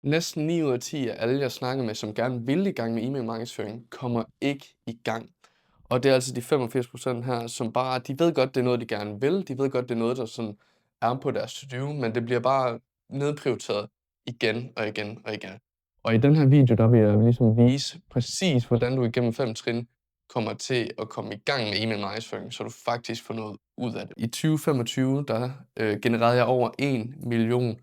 Næsten 9 ud af 10 af alle, jeg snakker med, som gerne vil i gang med e-mail-markedsføring, kommer ikke i gang. Og det er altså de 85% her, som bare de ved godt, det er noget, de gerne vil. De ved godt, det er noget, der sådan er på deres to-do, men det bliver bare nedprioriteret igen og igen og igen. Og i den her video, der vil jeg ligesom vise præcis, hvordan du igennem 5 trin kommer til at komme i gang med e-mail markedsføring, så du faktisk får noget ud af det. I 2025, der genererede jeg over 1 million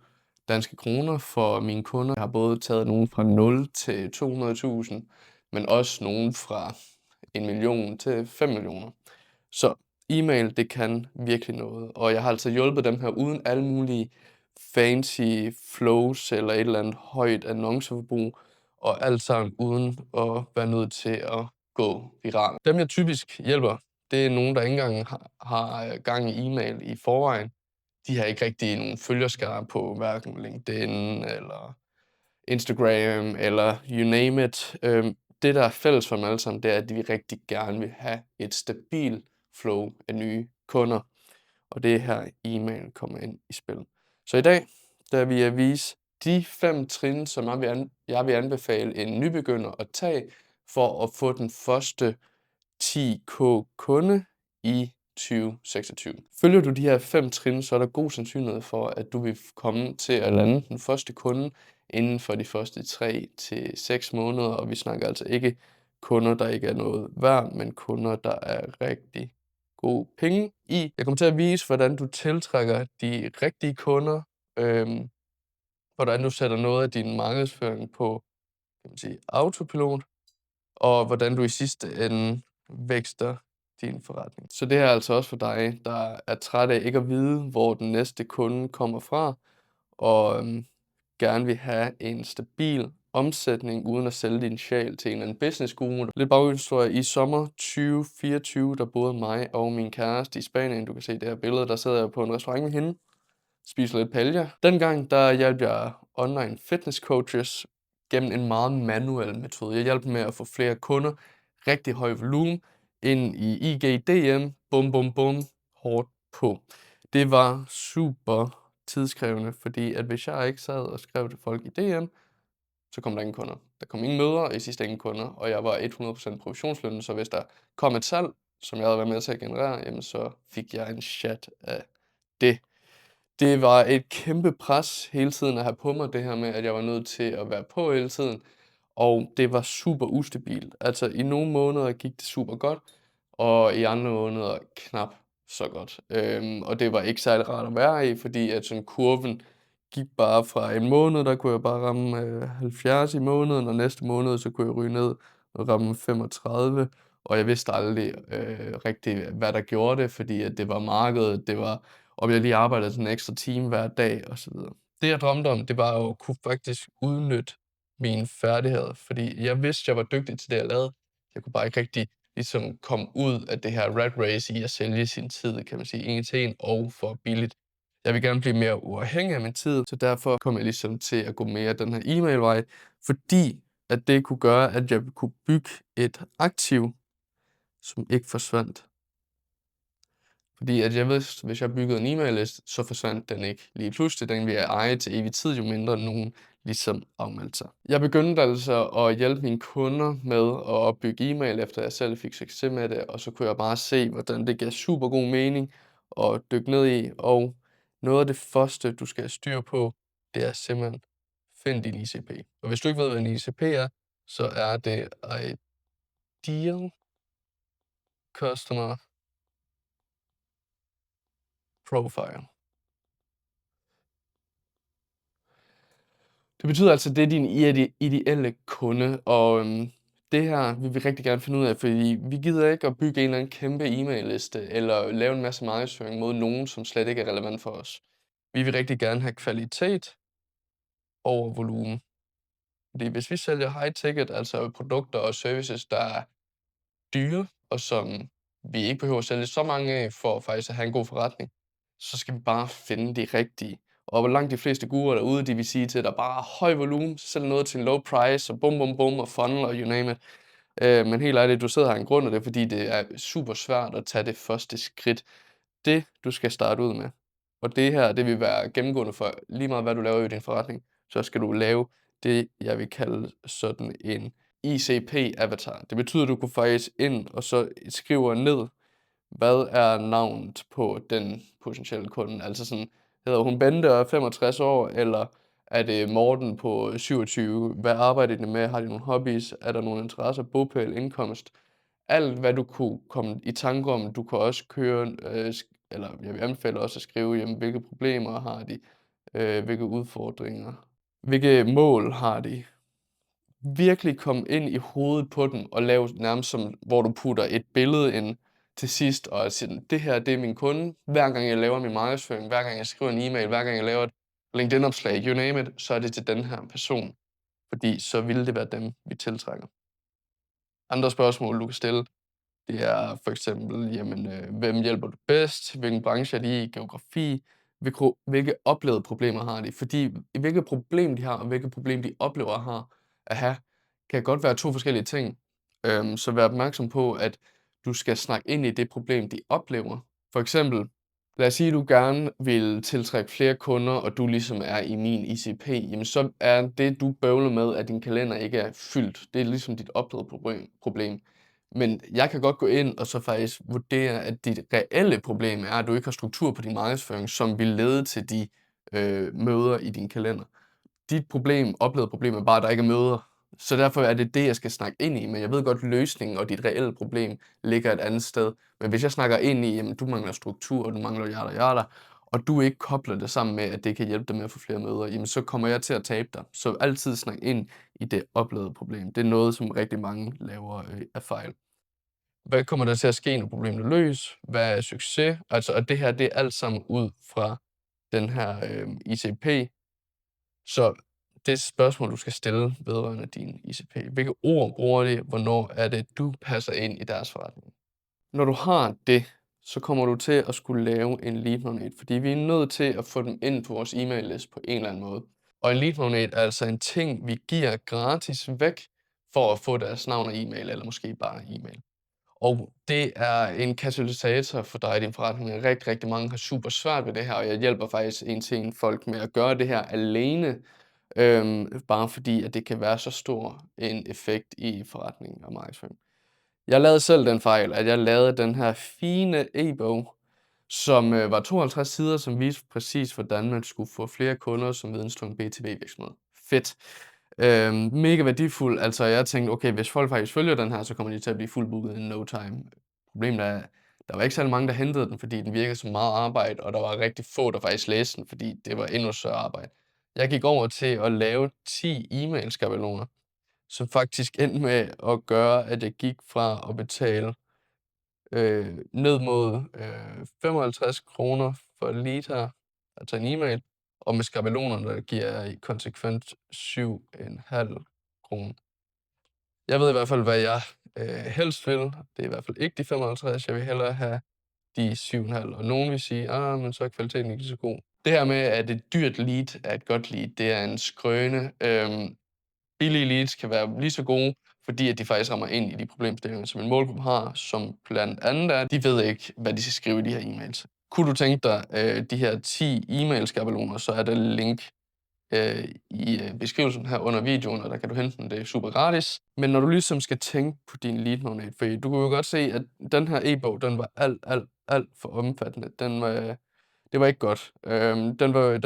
danske kroner for mine kunder. Jeg har både taget nogen fra 0 til 200.000, men også nogen fra 1 million til 5 millioner. Så e-mail, det kan virkelig noget. Og jeg har altså hjulpet dem her uden alle mulige fancy flows eller et eller andet højt annonceforbrug, og alt sammen uden at være nødt til at gå viral. Dem jeg typisk hjælper, det er nogen, der ikke engang har gang i e-mail i forvejen. De har ikke rigtig nogen følgerskare på hverken LinkedIn eller Instagram eller you name it. Det, der er fælles for dem alle sammen, det er, at de rigtig gerne vil have et stabilt flow af nye kunder. Og det er her, e-mail kommer ind i spil. Så i dag, der vil jeg vise de 5 trin, som jeg vil anbefale en nybegynder at tage, for at få den første 10k kunde i 2026. Følger du de her 5 trin, så er der god sandsynlighed for, at du vil komme til at lande den første kunde inden for de første 3 til 6 måneder, og vi snakker altså ikke kunder, der ikke er noget værd, men kunder, der er rigtig gode penge i. Jeg kommer til at vise, hvordan du tiltrækker de rigtige kunder, hvordan du sætter noget af din markedsføring på, kan man sige, autopilot, og hvordan du i sidste ende vækster din forretning. Så det her er altså også for dig, der er træt af ikke at vide, hvor den næste kunde kommer fra, og gerne vil have en stabil omsætning, uden at sælge din sjæl til en eller anden business guru. Lidt baghistorie. I sommer 2024, der boede mig og min kæreste i Spanien. Du kan se det her billede, der sidder jeg på en restaurant med hende, spiser lidt paella. Dengang, der hjalp jeg online fitness coaches gennem en meget manuel metode. Jeg hjalp dem med at få flere kunder, rigtig høj volumen, ind i IGDM, bum bum bum, hårdt på. Det var super tidskrævende, fordi at hvis jeg ikke sad og skrev til folk i DM, så kom der ingen kunder. Der kom ingen møder, og i sidste ingen kunder, og jeg var 100% provisionslønnet, så hvis der kom et salg, som jeg havde været med til at generere, jamen så fik jeg en chat af det. Det var et kæmpe pres hele tiden at have på mig, det her med, at jeg var nødt til at være på hele tiden, og det var super ustabilt. Altså i nogle måneder gik det super godt, og i andre måneder knap så godt. Og det var ikke særlig rart at være i, fordi at sådan kurven gik bare fra en måned, der kunne jeg bare ramme 70 i måneden, og næste måned, så kunne jeg ryge ned og ramme 35, og jeg vidste aldrig rigtig, hvad der gjorde det, fordi at det var markedet, det var om jeg lige arbejdede sådan en ekstra time hver dag og så videre. Det jeg drømte om, det var at kunne faktisk udnytte mine færdigheder, fordi jeg vidste, jeg var dygtig til det, jeg lavede. Jeg kunne bare ikke rigtig ligesom komme ud af det her rat race i at sælge sin tid, kan man sige, en til en og for billigt. Jeg vil gerne blive mere uafhængig af min tid, så derfor kom jeg ligesom til at gå mere den her e-mailvej, fordi at det kunne gøre, at jeg kunne bygge et aktiv, som ikke forsvandt. Fordi at jeg vidste, hvis jeg byggede en e-mail-liste, så forsvandt den ikke lige pludselig. Den ville jeg eje til evig tid, jo mindre nogen ligesom afmeldte sig. Jeg begyndte altså at hjælpe mine kunder med at opbygge e-mail, efter jeg selv fik succes med det, og så kunne jeg bare se, hvordan det gav super god mening at dykke ned i. Og noget af det første, du skal have styr på, det er simpelthen, find din ICP. Og hvis du ikke ved, hvad en ICP er, så er det Ideal Customer Profile. Det betyder altså, at det er din ideelle kunde, og det her vil vi rigtig gerne finde ud af, fordi vi gider ikke at bygge en eller anden kæmpe e-mail-liste, eller lave en masse markedsføring mod nogen, som slet ikke er relevant for os. Vi vil rigtig gerne have kvalitet over volumen. Fordi hvis vi sælger high ticket, altså produkter og services, der er dyre, og som vi ikke behøver at sælge så mange af, for faktisk at have en god forretning, så skal vi bare finde de rigtige. Og hvor langt de fleste guruer derude, de vil sige til, at der bare er høj volumen, sælg noget til en low price, og bum bum bum, og funnel, og you name it. Men helt ærligt, du sidder her en grund af det, fordi det er super svært at tage det første skridt. Det, du skal starte ud med. Og det her, det vil være gennemgående for lige meget, hvad du laver i din forretning. Så skal du lave det, jeg vil kalde sådan en ICP-avatar. Det betyder, at du går faktisk ind og så skriver ned, hvad er navnet på den potentielle kunde? Altså sådan, hedder hun Bente og er 65 år, eller er det Morten på 27? Hvad arbejder de med? Har de nogle hobbies? Er der nogle interesser? Bopæl, indkomst? Alt, hvad du kunne komme i tanke om. Du kan også køre, eller jeg vil anbefale også at skrive, jamen, hvilke problemer har de? Hvilke udfordringer? Hvilke mål har de? Virkelig komme ind i hovedet på dem og lave nærmest som, hvor du putter et billede ind til sidst og siger, det her, det er min kunde. Hver gang jeg laver min markedsføring, hver gang jeg skriver en e-mail, hver gang jeg laver et LinkedIn-opslag, you name it, så er det til den her person. Fordi så ville det være dem, vi tiltrækker. Andre spørgsmål, du kan stille, det er for eksempel, jamen, hvem hjælper du bedst? Hvilken branche er de i? Geografi? Hvilke oplevede problemer har de? Fordi hvilket problem de har, og hvilket problem de oplever at have, kan godt være 2 forskellige ting. Så vær opmærksom på, at du skal snakke ind i det problem, de oplever. For eksempel, lad os sige, at du gerne vil tiltrække flere kunder, og du ligesom er i min ICP, jamen så er det, du bøvler med, at din kalender ikke er fyldt. Det er ligesom dit oplevede problem. Men jeg kan godt gå ind og så faktisk vurdere, at dit reelle problem er, at du ikke har struktur på din markedsføring, som vil lede til de møder i din kalender. Dit oplevede problem er bare, at der ikke er møder. Så derfor er det det, jeg skal snakke ind i. Men jeg ved godt, løsningen og dit reelle problem ligger et andet sted. Men hvis jeg snakker ind i, jamen du mangler struktur, og du mangler yada, og du ikke kobler det sammen med, at det kan hjælpe dig med at få flere møder, jamen så kommer jeg til at tabe dig. Så altid snak ind i det oplevede problem. Det er noget, som rigtig mange laver af fejl. Hvad kommer der til at ske, når problemet er løst? Hvad er succes? Altså, og det her, det er alt sammen ud fra den her ICP. Så det spørgsmål, du skal stille vedrørende din ICP. Hvilke ord bruger de? Hvornår er det, du passer ind i deres forretning? Når du har det, så kommer du til at skulle lave en lead magnet, fordi vi er nødt til at få dem ind på vores e-mail-liste på en eller anden måde. Og en lead magnet er altså en ting, vi giver gratis væk for at få deres navn og e-mail, eller måske bare e-mail. Og det er en katalysator for dig i din forretning. Rigtig, rigtig mange har super svært ved det her, og jeg hjælper faktisk en til en folk med at gøre det her alene, bare fordi, at det kan være så stor en effekt i forretningen og markedsføring. Jeg lavede selv den fejl, at jeg lavede den her fine e-bog, som var 52 sider, som viste præcis, hvordan man skulle få flere kunder som videnstung B2B-virksomhed. Fedt. Mega værdifuld. Altså, jeg tænkte, okay, hvis folk faktisk følger den her, så kommer de til at blive fuldt booket in no time. Problemet er, der var ikke særlig mange, der hentede den, fordi den virkede som meget arbejde, og der var rigtig få, der faktisk læste den, fordi det var endnu større arbejde. Jeg gik over til at lave 10 e-mail-skabeloner, som faktisk endte med at gøre, at jeg gik fra at betale ned mod 55 kroner for et lead her, altså en e-mail, og med skabelonerne, der giver jeg konsekvent 7,5 kroner. Jeg ved i hvert fald, hvad jeg helst vil. Det er i hvert fald ikke de 55, jeg vil hellere have de 7,5. Og nogen vil sige, men så er kvaliteten ikke så god. Det her med, at et dyrt lead er et godt lead, det er en skrøne. Billige leads kan være lige så gode, fordi at de faktisk rammer ind i de problemstillinger, som en målgruppe har, som blandt andet er, de ved ikke, hvad de skal skrive i de her e-mails. Kunne du tænke dig de her 10 e-mail-skabeloner, så er der link i beskrivelsen her under videoen, og der kan du hente den, det er super gratis. Men når du ligesom skal tænke på din lead magnet, for du kan jo godt se, at den her e-bog, den var alt for omfattende. Det var ikke godt.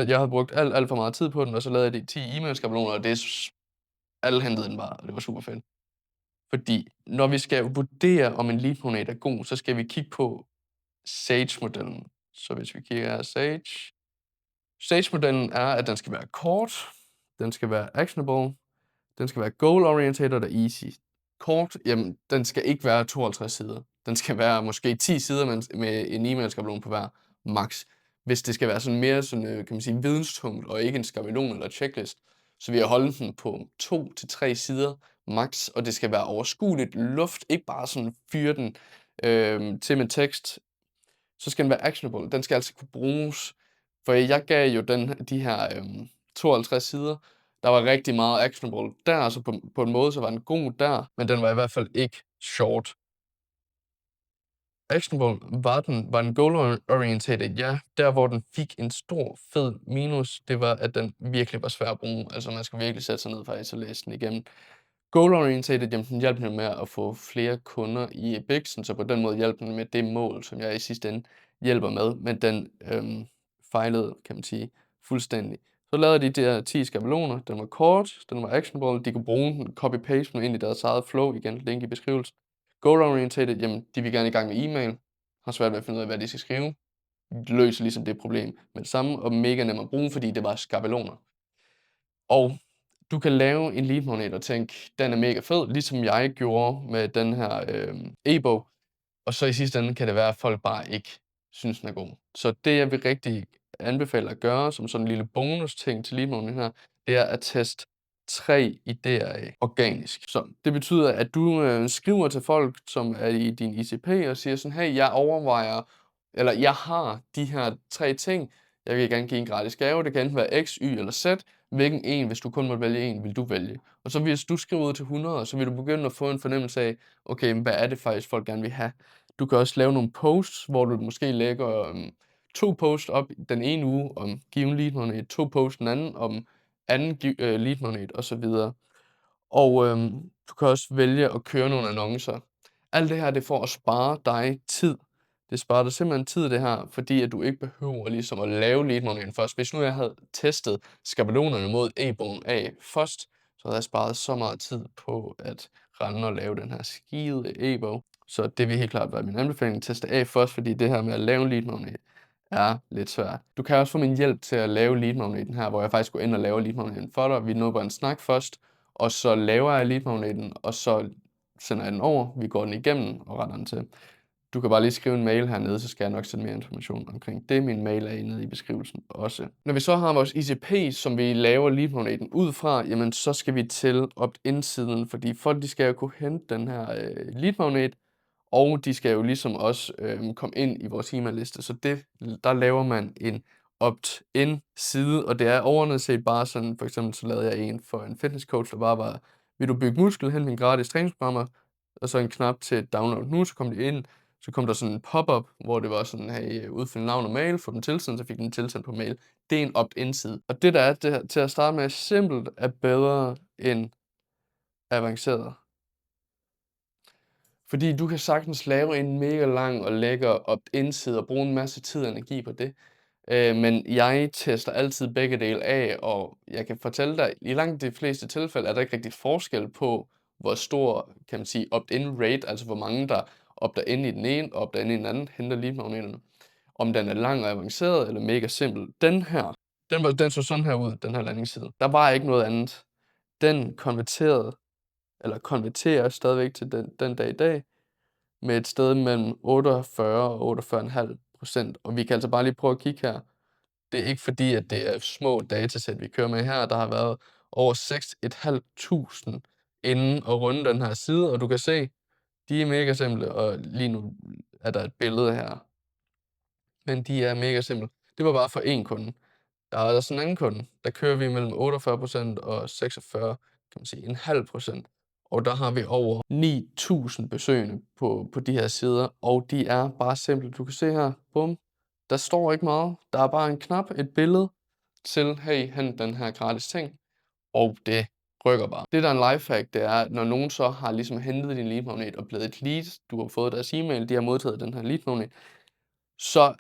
Jeg havde brugt alt for meget tid på den, og så lavede jeg de 10 e-mail-skabeloner, og alle hentede den bare, og det var super fedt. Fordi når vi skal vurdere, om en lead magnet er god, så skal vi kigge på SAGE-modellen. Så hvis vi kigger her, SAGE-modellen er, at den skal være kort, den skal være actionable, den skal være goal-oriented og easy. Kort, jamen, den skal ikke være 52 sider. Den skal være måske 10 sider med en e-mail-skabelon på hver, max. Hvis det skal være sådan mere sådan, kan man sige, videnstungt og ikke en skabelon eller checklist, så vil jeg holde den på 2 til 3 sider max, og det skal være overskueligt luft, ikke bare sådan fyre den til med tekst. Så skal den være actionable. Den skal altså kunne bruges. For jeg gav jo de her 52 sider. Der var rigtig meget actionable der, så på en måde så var den god der, men den var i hvert fald ikke short. actionable var den goal-oriented? Ja, der hvor den fik en stor, fed minus, det var, at den virkelig var svær at bruge. Altså, man skal virkelig sætte sig ned faktisk og læse den igennem. Goal-oriented, jamen den hjalp mig med at få flere kunder i Bixen, så på den måde hjalp den med det mål, som jeg i sidste ende hjælper med, men den fejlede, kan man sige, fuldstændig. Så lavede de der 10 skabeloner, den var kort, den var actionable, de kunne bruge den, copy-paste den ind i deres eget flow, igen link i beskrivelsen. Goal-oriented, jamen de vil gerne i gang med e-mail, har svært ved at finde ud af, hvad de skal skrive, løser ligesom det problem med det samme, og mega nem at bruge, fordi det var skabeloner. Og du kan lave en lead magnet og tænke, den er mega fed, ligesom jeg gjorde med den her e-bog. Og så i sidste ende kan det være, at folk bare ikke synes, den er god. Så det, jeg vil rigtig anbefale at gøre, som sådan en lille bonus-ting til lead magnet her, det er at teste 3 idéer af organisk. Så det betyder, at du skriver til folk, som er i din ICP, og siger sådan, hey, jeg overvejer, eller jeg har de her 3 ting, jeg vil gerne give en gratis gave. Det kan enten være X, Y eller Z. Hvilken en, hvis du kun måtte vælge en, vil du vælge? Og så hvis du skriver ud til 100, så vil du begynde at få en fornemmelse af, okay, hvad er det faktisk, folk gerne vil have? Du kan også lave nogle posts, hvor du måske lægger 2 posts op den ene uge om given lead magnet, 2 posts den anden om anden lead magnet osv. Og du kan også vælge at køre nogle annoncer. Alt det her, det er for at spare dig tid. Det sparer dig simpelthen tid, det her, fordi at du ikke behøver ligesom at lave lead magneten først. Hvis nu jeg havde testet skabelonerne mod e-bogen af først, så havde jeg sparet så meget tid på at rende og lave den her skide e-bog. Så det vil helt klart være min anbefaling at teste af først, fordi det her med at lave en lead magnet er lidt svært. Du kan også få min hjælp til at lave lead magneten her, hvor jeg faktisk går ind og laver lead magneten for dig. Vi nåede bare en snak først, og så laver jeg lead magneten, og så sender jeg den over. Vi går den igennem og retter den til. Du kan bare lige skrive en mail hernede, så skal jeg nok sende mere information omkring det. Min mail er nede i beskrivelsen også. Når vi så har vores ICP, som vi laver lead magneten ud fra, jamen så skal vi til opt-in-siden, fordi folk de skal jo kunne hente den her lead magnet, og de skal jo ligesom også komme ind i vores e-mail-liste. Så der laver man en opt-in-side, og det er overordnet set bare sådan, for eksempel så lavede jeg en for en fitnesscoach, der bare var, vil du bygge muskel, hente mine gratis træningsprogrammer, og så en knap til download nu, så kom de ind, så kom der sådan en pop-up, hvor det var sådan, hey, udfyld navn og mail, få dem tilsendt, så fik den tilsendt på mail. Det er en opt-in-side. Og det der er det her, til at starte med, simpelt er bedre end avanceret. Fordi du kan sagtens lave en mega lang og lækker opt-in-side og bruge en masse tid og energi på det. Men jeg tester altid begge dele af, og jeg kan fortælle dig, i langt de fleste tilfælde er der ikke rigtig forskel på, hvor stor, kan man sige, opt-in rate, altså hvor mange der opter ind i den ene og opter ind i den anden, henter lead magneterne. Om den er lang og avanceret eller mega simpel. Den her, den så sådan her ud, den her landingsside. Der var ikke noget andet. Den konverterer stadigvæk til den dag i dag, med et sted mellem 48 og 48,5%. Og vi kan altså bare lige prøve at kigge her. Det er ikke fordi, at det er små datasæt, vi kører med her. Der har været over 6.500 inden og runde den her side, og du kan se, de er mega simple, og lige nu er der et billede her. Men de er mega simple. Det var bare for én kunde. Der er sådan en anden kunde, der kører vi mellem 48% og 46, kan man sige, en halv procent. Og der har vi over 9.000 besøgende på de her sider, og de er bare simple. Du kan se her, bum, der står ikke meget. Der er bare en knap, et billede til, hey, hent den her gratis ting, og det rykker bare. Det der er en lifehack, det er, at når nogen så har ligesom hentet din lead magnet og blevet et lead, du har fået deres e-mail, de har modtaget den her lead magnet, så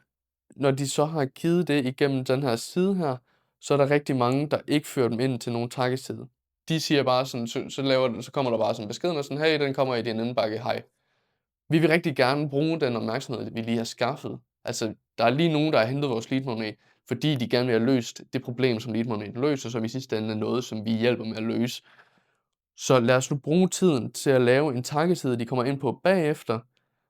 når de så har givet det igennem den her side her, så er der rigtig mange, der ikke fører dem ind til nogen takkeside. De siger bare sådan, så kommer der bare sådan en besked, og sådan, hey, den kommer i din indbakke, hej. Vi vil rigtig gerne bruge den opmærksomhed, vi lige har skaffet. Altså, der er lige nogen, der har hentet vores lead magnet, fordi de gerne vil have løst det problem, som lead magnet løser, som i sidste ende er noget, som vi hjælper med at løse. Så lad os nu bruge tiden til at lave en takkeside, de kommer ind på bagefter,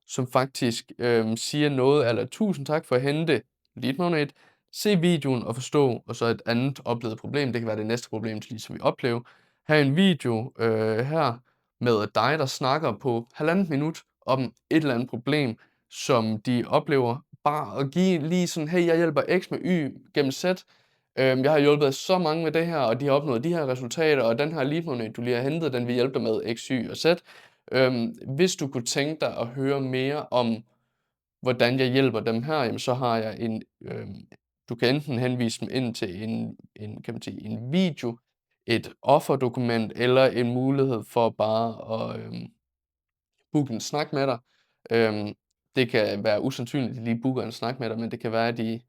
som faktisk siger noget, eller tusind tak for at hente lead magnet, se videoen og forstå, og så et andet oplevet problem, det kan være det næste problem, som vi oplever. Have en video her med dig, der snakker på 1,5 minut om et eller andet problem, som de oplever. Bare at give lige sådan, hey, jeg hjælper X med Y gennem Z. Jeg har hjulpet så mange med det her, og de har opnået de her resultater, og den her lead magnet, du lige har hentet, den vil hjælpe dig med X, Y og Z. Hvis du kunne tænke dig at høre mere om hvordan jeg hjælper dem her, jamen så har jeg du kan enten henvise dem ind til en kan man sige, en video, et offerdokument eller en mulighed for bare at, booke en snak med dig. Det kan være usandsynligt, at de lige booker en snak med dig, men det kan være, at de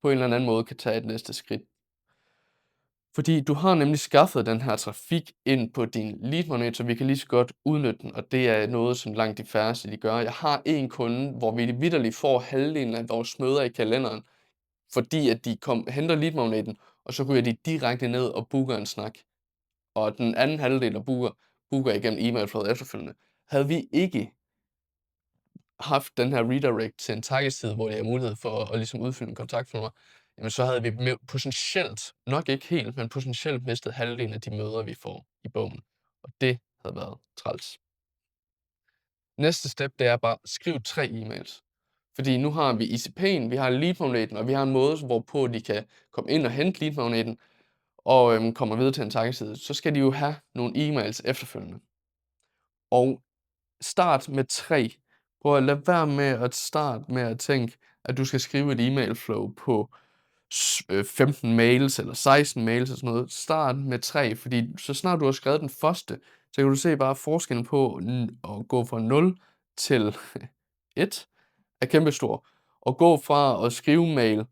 på en eller anden måde kan tage et næste skridt. Fordi du har nemlig skaffet den her trafik ind på din lead magnet, så vi kan lige så godt udnytte den, og det er noget, som langt de færreste de gør. Jeg har en kunde, hvor vi vitterligt får halvdelen af vores møder i kalenderen, fordi at de henter lead magneten, og så ryger de direkte ned og booker en snak. Og den anden halvdel, der booker igennem e-mailflowet efterfølgende. Havde vi ikke haft den her redirect til en takkeside, hvor de har mulighed for at ligesom udfylde en kontakt for mig, jamen så havde vi potentielt, nok ikke helt, men potentielt mistet halvdelen af de møder, vi får i bogen. Og det havde været træls. Næste step, det er bare, skriv 3 e-mails. Fordi nu har vi ICP'en, vi har lead-magneten, og vi har en måde, hvorpå de kan komme ind og hente lead-magneten, og kommer videre til en takkeside. Så skal de jo have nogle e-mails efterfølgende. Og start med 3. Prøv at lade være med at starte med at tænke, at du skal skrive et e-mail-flow på 15 mails eller 16 mails og sådan noget. Start med 3, fordi så snart du har skrevet den første, så kan du se bare forskellen på at gå fra 0 til 1 er kæmpestor. Og gå fra at skrive mail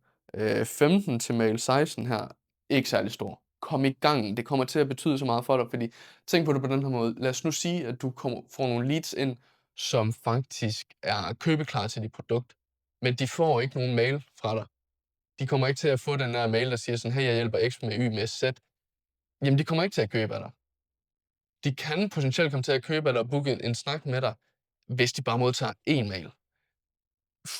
15 til mail 16 her, ikke særlig stor. Kom i gang. Det kommer til at betyde så meget for dig, fordi tænk på det på den her måde. Lad os nu sige, at du får nogle leads ind, som faktisk er købeklar til dit produkt, men de får ikke nogen mail fra dig. De kommer ikke til at få den der mail, der siger sådan, hey, jeg hjælper X med Y med Z. Jamen, de kommer ikke til at købe af dig. De kan potentielt komme til at købe af dig og booke en snak med dig, hvis de bare modtager én mail.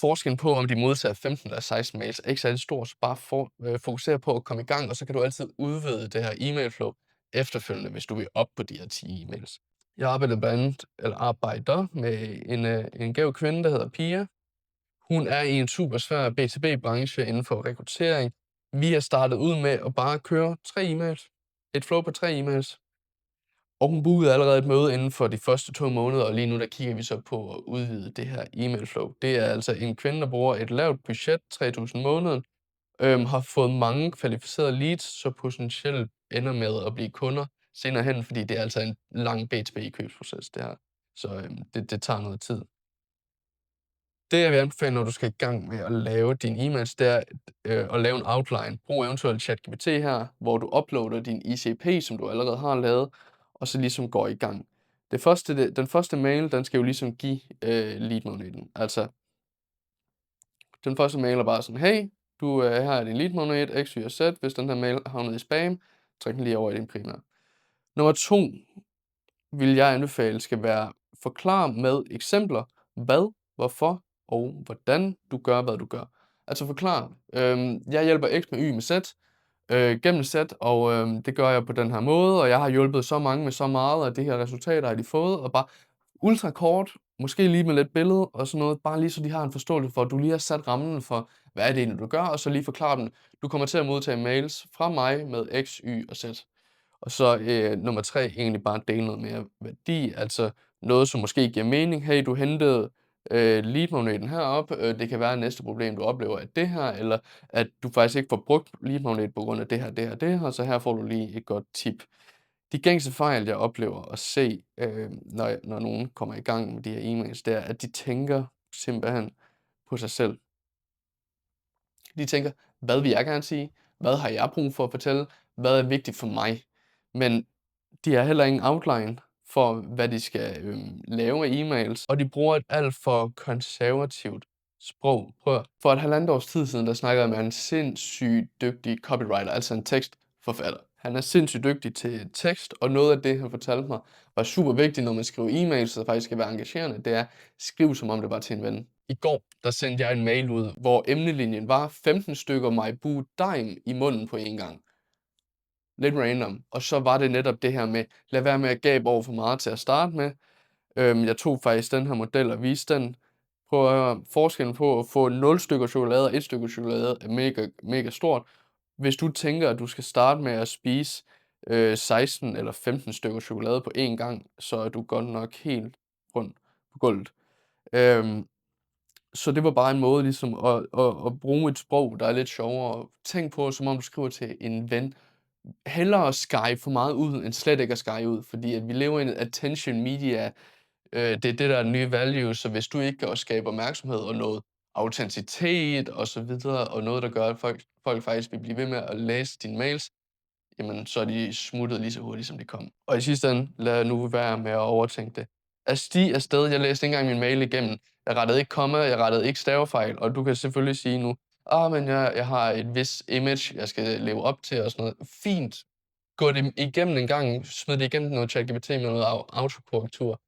Forskellen på, om de modtager 15 eller 16 mails, er ikke særlig stor, så bare fokusere på at komme i gang, og så kan du altid udvide det her e-mail-flow efterfølgende, hvis du vil op på de her 10 e-mails. Jeg arbejder med en gæv kvinde, der hedder Pia. Hun er i en super svær B2B-branche inden for rekruttering. Vi er startet ud med at bare køre 3 e-mails. Et flow på 3 e-mails. Og hun bookede allerede et møde inden for de første 2 måneder, og lige nu der kigger vi så på at udvide det her e-mail-flow. Det er altså en kvinde, der bruger et lavt budget, 3.000 om måneden, har fået mange kvalificerede leads, så potentielt ender med at blive kunder senere hen, fordi det er altså en lang B2B-købsproces, det her. Så det tager noget tid. Det, jeg vil anbefale, når du skal i gang med at lave dine e-mails, det er at lave en outline. Brug eventuelt ChatGPT her, hvor du uploader din ICP, som du allerede har lavet, og så ligesom går i gang. Den første mail, den skal jo ligesom give lead-magneten. Altså, den første mail er bare sådan, hey, her er din lead-magnet, X, Y og Z. Hvis den her mail havner i spam, træk den lige over i din primære. Nummer 2 vil jeg anbefale skal være forklar med eksempler, hvad, hvorfor og hvordan du gør, hvad du gør. Altså forklar, jeg hjælper X med Y med Z gennem Z, og det gør jeg på den her måde, og jeg har hjulpet så mange med så meget, og det her resultater har de fået, og bare ultra kort, måske lige med lidt billede og sådan noget, bare lige så de har en forståelse for, at du lige har sat rammen for, hvad er det egentlig, du gør, og så lige forklare dem, du kommer til at modtage mails fra mig med X, Y og Z. Og så nummer 3, egentlig bare dele noget mere værdi, altså noget, som måske giver mening. Hey, du hentede lead-magneten herop, det kan være, at næste problem, du oplever, er det her, eller at du faktisk ikke får brugt lead-magnet på grund af det her, det her, det her, så her får du lige et godt tip. De gængse fejl, jeg oplever at se, når nogen kommer i gang med de her e-mails, det er, at de tænker simpelthen på sig selv. De tænker, hvad vil jeg gerne sige? Hvad har jeg brug for at fortælle? Hvad er vigtigt for mig? Men de har heller ingen outline for, hvad de skal lave af e-mails, og de bruger et alt for konservativt sprog. For et halvandet års tid siden, der snakkede jeg med en sindssygt dygtig copywriter, altså en tekstforfatter. Han er sindssygt dygtig til tekst, og noget af det, han fortalte mig, var super vigtigt, når man skriver e-mails, så det faktisk skal være engagerende, det er, skriv som om det var til en ven. I går, der sendte jeg en mail ud, hvor emnelinjen var 15 stykker Maibu Daim i munden på en gang. Lidt random. Og så var det netop det her med, lad være med at gabe over for meget til at starte med. Jeg tog faktisk den her model og viste den. Prøv at høre, forskellen på at få 0 stykker chokolade og 1 stykke chokolade er mega, mega stort. Hvis du tænker, at du skal starte med at spise 16 eller 15 stykker chokolade på én gang, så er du godt nok helt rundt på gulvet. Så det var bare en måde ligesom at bruge et sprog, der er lidt sjovere. Tænk på, som om du skriver til en ven. Hellere skye for meget ud, end slet ikke at skye ud, fordi at vi lever i en attention media. Det er det, der er den nye value, så hvis du ikke også skaber opmærksomhed og noget autenticitet og så videre, og noget, der gør, at folk faktisk vil blive ved med at læse dine mails, jamen, så er de smuttet lige så hurtigt, som de kom. Og i sidste ende, lad nu være med at overtænke det. At stige afsted, jeg læste ikke engang min mail igennem. Jeg rettede ikke komma, jeg rettede ikke stavefejl, og du kan selvfølgelig sige nu, men jeg har et vis image, jeg skal leve op til og sådan noget. Fint. Gå det igennem en gang, smid det igennem noget ChatGPT med noget autokorrektur.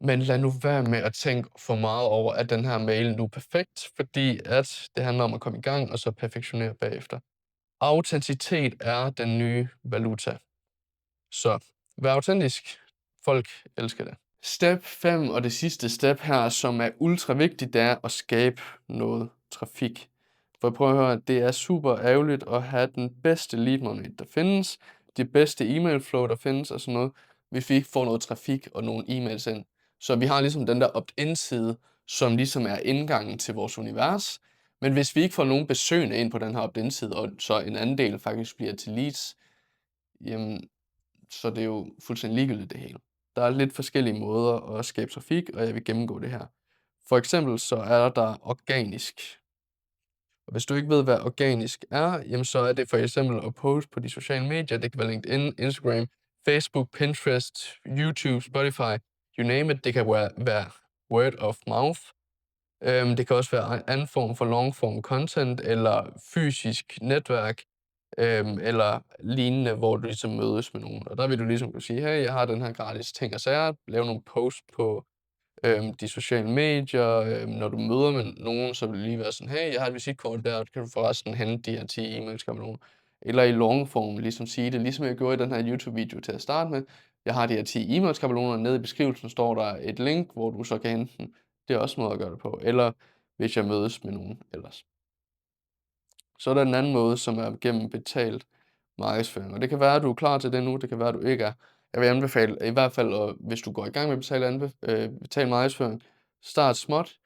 Men lad nu være med at tænke for meget over, at den her mail nu er perfekt, fordi at det handler om at komme i gang, og så perfektionere bagefter. Autenticitet er den nye valuta. Så vær autentisk. Folk elsker det. Step 5 og det sidste step her, som er ultra vigtigt, det er at skabe noget trafik. For prøv at høre, det er super ærgerligt at have den bedste lead magnet, der findes, det bedste e-mail flow, der findes og sådan noget, hvis vi ikke får noget trafik og nogle e-mails ind. Så vi har ligesom den der opt-in-side, som ligesom er indgangen til vores univers. Men hvis vi ikke får nogen besøgende ind på den her opt-in-side, og så en anden del faktisk bliver til leads, jamen, så det er jo fuldstændig ligegyldigt det hele. Der er lidt forskellige måder at skabe trafik, og jeg vil gennemgå det her. For eksempel så er der organisk. Og hvis du ikke ved, hvad organisk er, jamen så er det for eksempel at poste på de sociale medier. Det kan være LinkedIn, Instagram, Facebook, Pinterest, YouTube, Spotify, you name it. Det kan være word of mouth. Det kan også være en anden form for long form content, eller fysisk netværk, eller lignende, hvor du ligesom mødes med nogen. Og der vil du ligesom kunne sige, hey, jeg har den her gratis ting og sager, lave nogle posts på de sociale medier. Når du møder med nogen, så vil det lige være sådan, hey, jeg har et visitkort der, kan du forresten hente de her 10 e-mailskabeloner. Eller i longform, ligesom sige det, ligesom jeg gjorde i den her YouTube-video til at starte med. Jeg har de her 10 e-mailskabeloner, nede i beskrivelsen står der et link, hvor du så kan hente dem. Det er også en måde at gøre det på. Eller hvis jeg mødes med nogen ellers. Så er der en anden måde, som er gennem betalt markedsføring, og det kan være, at du er klar til det nu, det kan være, at du ikke er. Jeg vil anbefale, i hvert fald, hvis du går i gang med betalt markedsføring, start småt.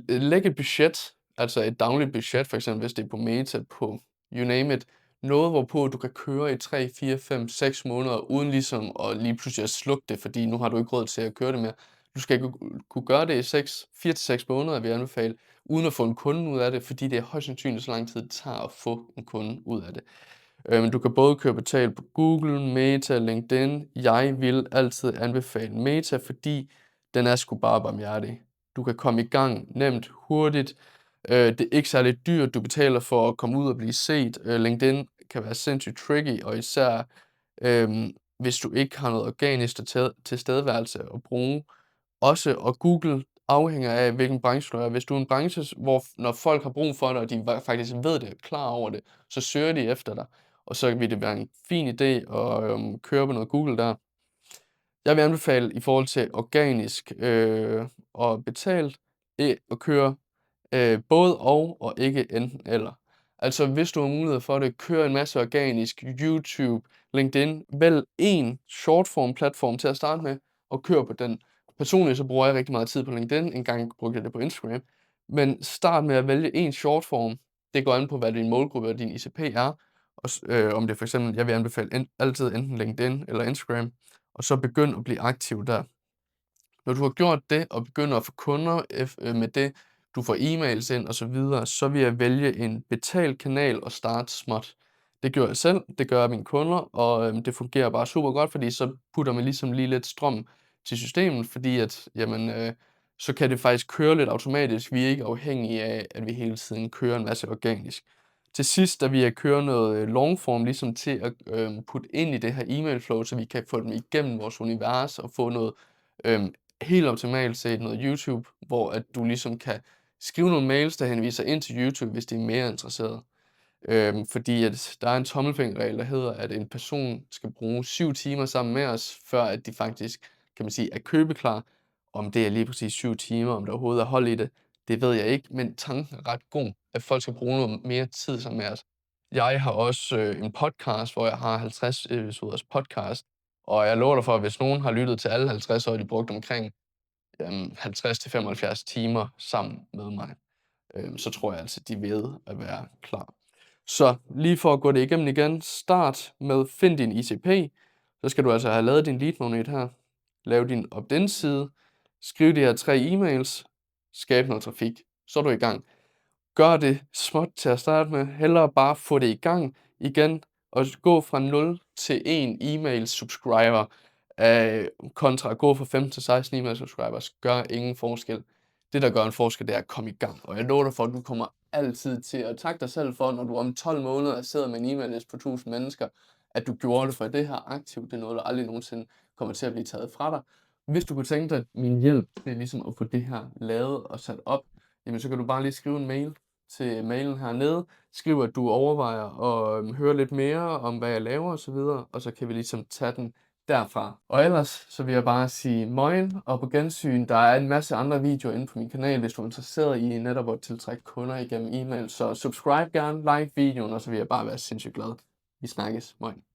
Læg et budget, altså et dagligt budget, for eksempel hvis det er på Meta, på you name it. Noget, hvorpå du kan køre i 3, 4, 5, 6 måneder, uden ligesom at lige pludselig at slukke det, fordi nu har du ikke råd til at køre det mere. Du skal kunne gøre det i 4 til 6 måneder, vil jeg anbefale, uden at få en kunde ud af det, fordi det er højst sandsynligt så lang tid, det tager at få en kunde ud af det. Du kan både køre betalt på Google, Meta, LinkedIn. Jeg vil altid anbefale Meta, fordi den er sgu bare barmhjertig. Du kan komme i gang nemt, hurtigt. Det er ikke særlig dyrt, du betaler for at komme ud og blive set. LinkedIn kan være sindssygt tricky, og især hvis du ikke har noget organisk tilstedeværelse at bruge. Også, og Google afhænger af, hvilken branche du er. Hvis du er en branche, hvor når folk har brug for dig, og de faktisk ved det, er klar over det, så søger de efter dig. Og så vil det være en fin idé at køre på noget Google der. Jeg vil anbefale i forhold til organisk og betalt at køre både og ikke enten eller. Altså hvis du har mulighed for det, kør en masse organisk, YouTube, LinkedIn, vælg en shortform platform til at starte med, og kør på den. Personligt så bruger jeg rigtig meget tid på LinkedIn, en gang brugte jeg det på Instagram, men start med at vælge en shortform. Det går an på, hvad din målgruppe og din ICP er, og om det for eksempel, jeg vil anbefale altid enten LinkedIn eller Instagram, og så begynd at blive aktiv der. Når du har gjort det, og begynder at få kunder med det, du får e-mails ind og så videre, så vil jeg vælge en betalt kanal og starte småt. Det gør jeg selv, det gør mine kunder, og det fungerer bare super godt, fordi så putter man ligesom lige lidt strøm til systemet, fordi at, jamen, så kan det faktisk køre lidt automatisk. Vi er ikke afhængige af, at vi hele tiden kører en masse organisk. Til sidst, der vil jeg køre noget longform ligesom til at putte ind i det her e-mail flow, så vi kan få dem igennem vores univers og få noget helt optimalt set noget YouTube, hvor at du ligesom kan skrive nogle mails, der henviser ind til YouTube, hvis de er mere interesseret. Fordi at der er en tommelfingerregel, der hedder, at en person skal bruge 7 timer sammen med os, før at de faktisk, kan man sige, er købeklar. Om det er lige præcis 7 timer, om der overhovedet er hold i det, det ved jeg ikke, men tanken er ret god, at folk skal bruge noget mere tid sammen med os. Jeg har også en podcast, hvor jeg har 50 episoders podcast, og jeg lover dig for, at hvis nogen har lyttet til alle 50, så har de brugt omkring 50-75 timer sammen med mig. Så tror jeg altså, de ved at være klar. Så lige for at gå det igennem igen, start med find din ICP. Så skal du altså have lavet din lead magnet her. Lav din opt-in side. Skriv de her 3 e-mails. Skab noget trafik. Så er du i gang. Gør det småt til at starte med. Hellere bare få det i gang igen. Og gå fra 0 til 1 e-mail subscriber. Kontra at gå fra 15 til 16 e-mail subscribers. Gør ingen forskel. Det, der gør en forskel, det er at komme i gang. Og jeg lover dig for, at du kommer altid til at takke dig selv for, når du om 12 måneder sidder med en e-mail-liste på 1000 mennesker, at du gjorde det, for det her aktivt, det er noget, der aldrig nogensinde kommer til at blive taget fra dig. Hvis du kunne tænke dig, at min hjælp, det er ligesom at få det her lavet og sat op, jamen så kan du bare lige skrive en mail til mailen hernede. Skriv, at du overvejer at høre lidt mere om, hvad jeg laver osv., og så kan vi ligesom tage den derfra. Og ellers så vil jeg bare sige moin og på gensyn. Der er en masse andre videoer inde på min kanal, hvis du er interesseret i netop at tiltrække kunder igennem e-mail. Så subscribe gerne, like videoen, og så vil jeg bare være sindssygt glad. Vi snakkes. Moin.